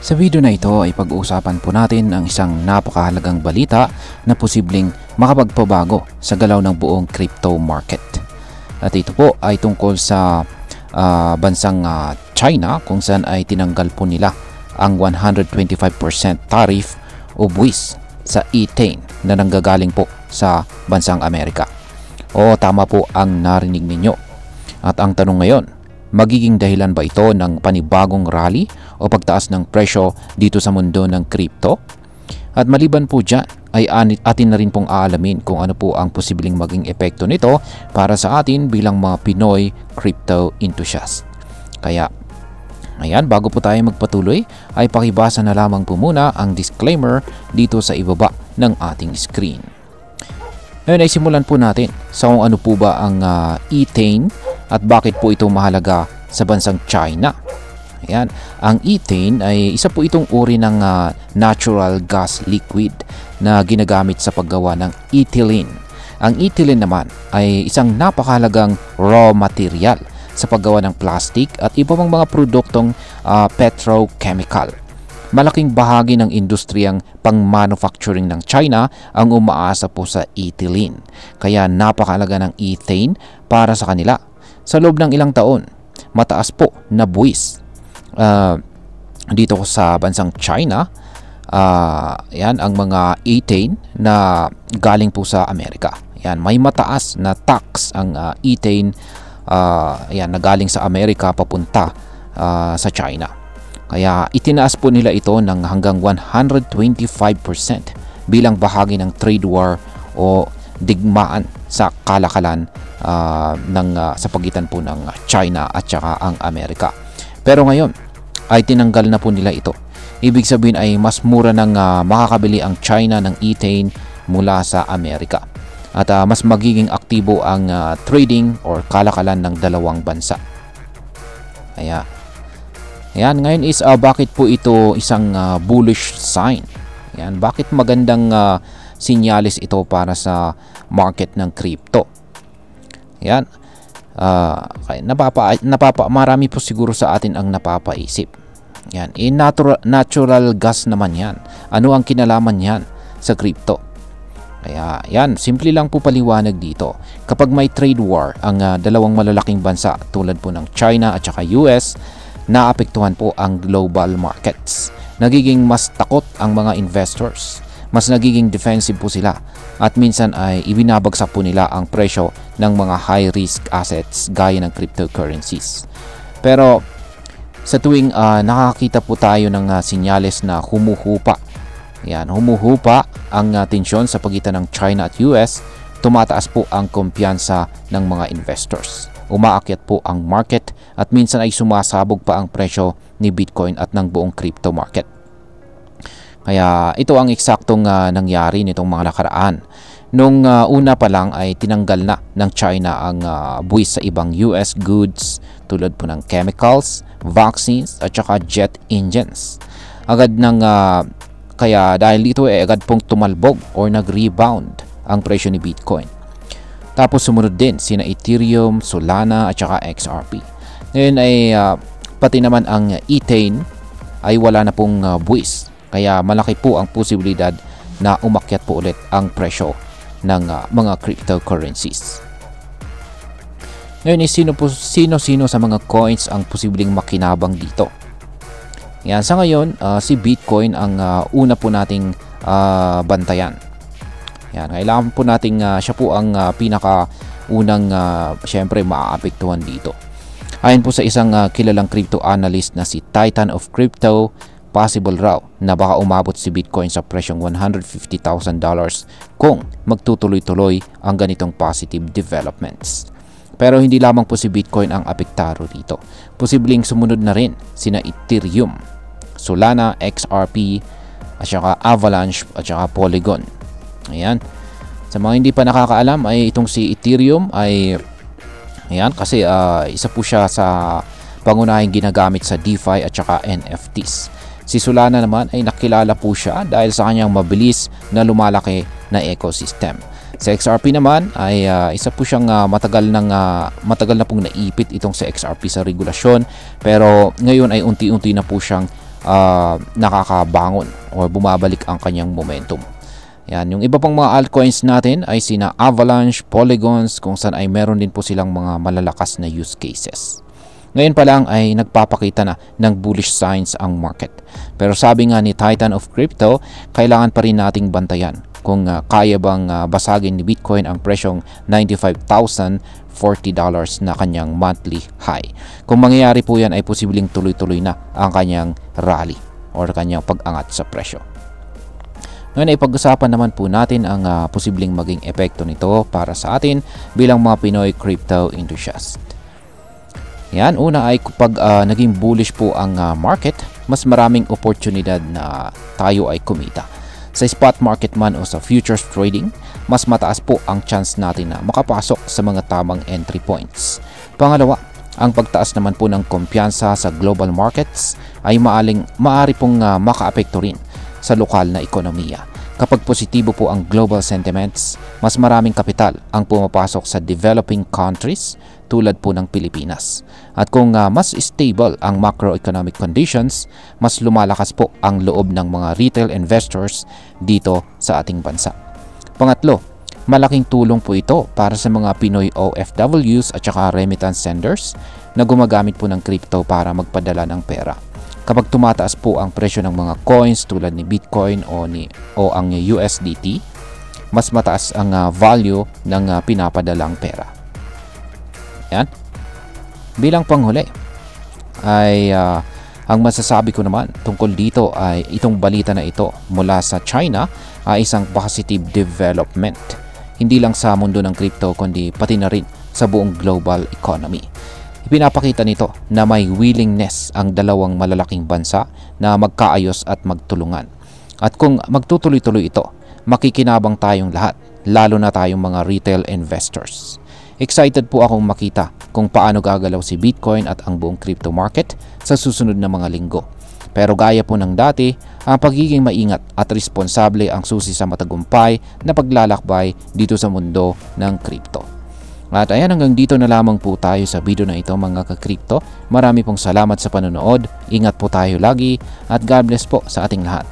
Sa video na ito ay pag-uusapan po natin ang isang napakahalagang balita na posibleng makapagpabago sa galaw ng buong crypto market. At ito po ay tungkol sa bansang China, kung saan ay tinanggal po nila ang 125% tariff o buwis sa ethane na nanggagaling po sa bansang Amerika. O tama po ang narinig ninyo. At ang tanong ngayon, magiging dahilan ba ito ng panibagong rally o pagtaas ng presyo dito sa mundo ng crypto? At maliban po dyan, ay atin na rin pong aalamin kung ano po ang posibleng maging epekto nito para sa atin bilang mga Pinoy crypto enthusiast. Kaya, ayan, bago po tayo magpatuloy, ay pakibasa na lamang po muna ang disclaimer dito sa ibaba ng ating screen. Ngayon ay simulan po natin sa kung ano po ba ang ethane at bakit po ito mahalaga sa bansang China. Ayan, ang ethane ay isa po itong uri ng natural gas liquid na ginagamit sa paggawa ng ethylene. Ang ethylene naman ay isang napakahalagang raw material sa paggawa ng plastic at iba pang mga produktong petrochemical. Malaking bahagi ng industriyang pang-manufacturing ng China ang umaasa po sa ethylene. Kaya napakahalaga ng ethane para sa kanila. Sa loob ng ilang taon, mataas po na buwis dito sa bansang China. Yan ang mga ethane na galing po sa Amerika. Yan, may mataas na tax ang ethane yan, na galing sa Amerika papunta sa China. Kaya itinaas po nila ito ng hanggang 125% bilang bahagi ng trade war o digmaan sa kalakalan sa pagitan po ng China at saka ang Amerika. Pero ngayon ay tinanggal na po nila ito. Ibig sabihin ay mas mura nang makakabili ang China ng ethane mula sa Amerika. At mas magiging aktibo ang trading or kalakalan ng dalawang bansa. Ayan, ngayon is bakit po ito isang bullish sign? Ayan, bakit magandang sinyalis ito para sa market ng crypto? Ayan, marami po siguro sa atin ang napapaisip. Ayan, natural gas naman yan. Ano ang kinalaman yan sa crypto? Kaya yan, simple lang po paliwanag dito. Kapag may trade war ang dalawang malalaking bansa tulad po ng China at saka US, naapektuhan po ang global markets. Nagiging mas takot ang mga investors. Mas nagiging defensive po sila. At minsan ay ibinabagsak po nila ang presyo ng mga high-risk assets gaya ng cryptocurrencies. Pero sa tuwing nakakita po tayo ng sinyales na humuhupa. Yan, humuhupa ang tensyon sa pagitan ng China at US, tumataas po ang kumpiyansa ng mga investors. Umaakyat po ang market at minsan ay sumasabog pa ang presyo ni Bitcoin at ng buong crypto market. Kaya ito ang eksaktong nangyari nitong mga nakaraan. Nung una pa lang ay tinanggal na ng China ang buwis sa ibang US goods tulad po ng chemicals, vaccines at saka jet engines. Kaya dahil dito ay agad pong tumalbog or nag-rebound ang presyo ni Bitcoin. Tapos sumunod din sina Ethereum, Solana at saka XRP. Ngayon ay pati naman ang ethane ay wala na pong buwis. Kaya malaki po ang posibilidad na umakyat po ulit ang presyo ng mga cryptocurrencies. Ngayon sino-sino sa mga coins ang posibleng makinabang dito? Yan, sa ngayon si Bitcoin ang una po nating bantayan. Yan, kailangan po nating siya po ang pinakaunang syempre maaapektuhan dito. Ayon po sa isang kilalang crypto analyst na si Titan of Crypto, possible raw na baka umabot si Bitcoin sa presyong $150,000 kung magtutuloy-tuloy ang ganitong positive developments. Pero hindi lamang po si Bitcoin ang apektado dito. Posibleng sumunod na rin sina Ethereum, Solana, XRP, at saka Avalanche at saka Polygon. Ayan. Sa mga hindi pa nakakaalam ay itong si Ethereum ay ayan, kasi isa po siya sa pangunahing ginagamit sa DeFi at saka NFTs. Si Solana naman ay nakilala po siya dahil sa kanyang mabilis na lumalaki na ecosystem. Sa XRP naman ay isa po siyang matagal na pong naipit itong sa XRP sa regulasyon, pero ngayon ay unti-unti na po siyang nakakabangon o bumabalik ang kanyang momentum. Yan, yung iba pang mga altcoins natin ay sina Avalanche, Polygons, kung saan ay meron din po silang mga malalakas na use cases. Ngayon pa lang ay nagpapakita na ng bullish signs ang market. Pero sabi nga ni Titan of Crypto, kailangan pa rin nating bantayan kung kaya bang basagin ni Bitcoin ang presyong $95,040 na kanyang monthly high. Kung mangyayari po yan ay posibleng tuloy-tuloy na ang kanyang rally or kanyang pag-angat sa presyo. Ngayon ay pag-usapan naman po natin ang posibleng maging epekto nito para sa atin bilang mga Pinoy crypto enthusiast. Yan, una ay kapag naging bullish po ang market, mas maraming oportunidad na tayo ay kumita. Sa spot market man o sa futures trading, mas mataas po ang chance natin na makapasok sa mga tamang entry points. Pangalawa, ang pagtaas naman po ng kumpiyansa sa global markets ay maaari pong makaapekto rin sa lokal na ekonomiya. Kapag positibo po ang global sentiments, mas maraming kapital ang pumapasok sa developing countries tulad po ng Pilipinas. At kung mas stable ang macroeconomic conditions, mas lumalakas po ang loob ng mga retail investors dito sa ating bansa. Pangatlo, malaking tulong po ito para sa mga Pinoy OFWs at saka remittance senders na gumagamit po ng crypto para magpadala ng pera. Kapag tumataas po ang presyo ng mga coins tulad ni Bitcoin o ang USDT, mas mataas ang value ng pinapadalang pera. Yan. Bilang panghuli ay ang masasabi ko naman tungkol dito ay itong balita na ito mula sa China ay isang positive development. Hindi lang sa mundo ng crypto kundi pati na rin sa buong global economy. Ipinapakita nito na may willingness ang dalawang malalaking bansa na magkaayos at magtulungan. At kung magtutuloy-tuloy ito, makikinabang tayong lahat, lalo na tayong mga retail investors. Excited po akong makita kung paano gagalaw si Bitcoin at ang buong crypto market sa susunod na mga linggo. Pero gaya po ng dati, ang pagiging maingat at responsable ang susi sa matagumpay na paglalakbay dito sa mundo ng crypto. At ayan, hanggang dito na lamang po tayo sa video na ito mga ka-crypto. Marami pong salamat sa panonood, ingat po tayo lagi at God bless po sa ating lahat.